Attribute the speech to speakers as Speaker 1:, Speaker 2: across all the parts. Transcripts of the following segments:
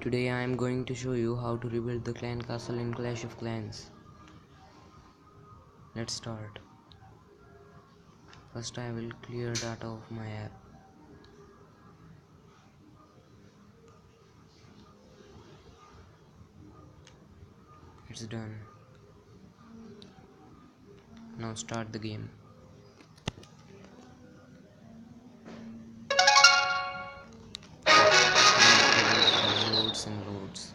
Speaker 1: Today I am going to show you how to rebuild the clan castle in Clash of Clans. Let's start. First I will clear data of my app. It's done. Now start the game. Loads and loads.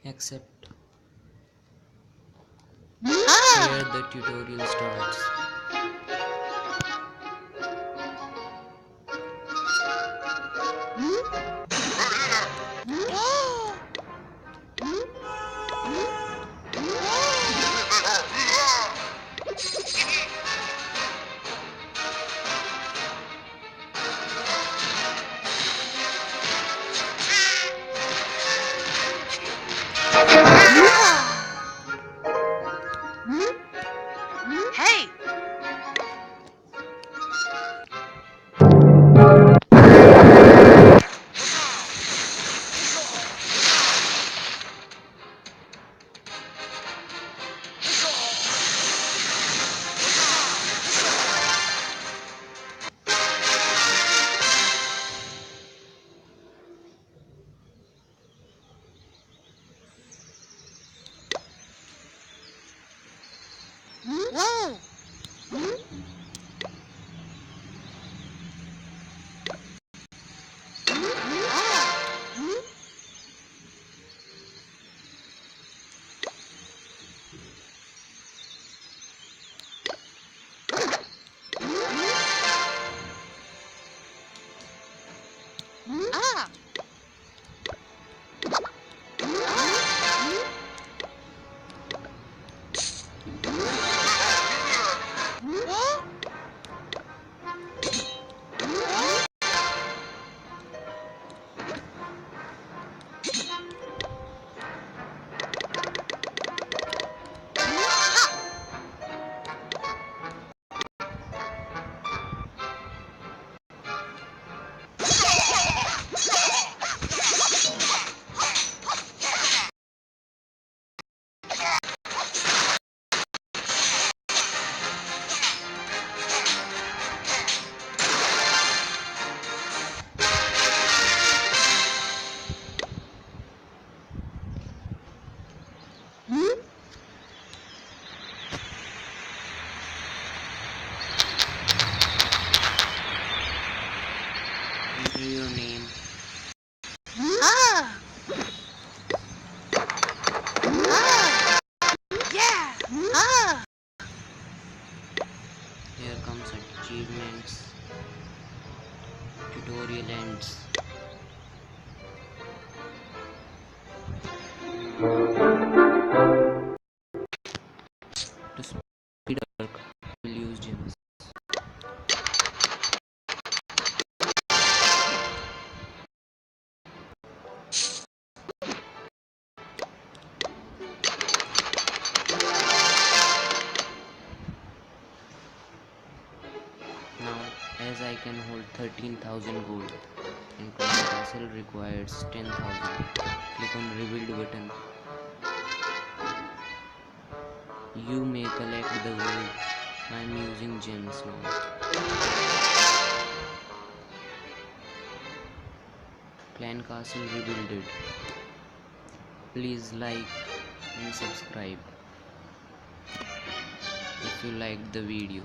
Speaker 1: Accept. Here the tutorial starts.
Speaker 2: Hey! Whoa! Ah!
Speaker 1: Enter your name.
Speaker 2: Ah! Ah! Yeah! Ah!
Speaker 1: Here comes achievements. Tutorial ends. To speed up, we'll use gems. Now, as I can hold 13,000 gold and Clan Castle requires 10,000, click on rebuild button. You may collect the gold. I am using gems now. Clan Castle rebuilded. Please like and subscribe if you liked the video.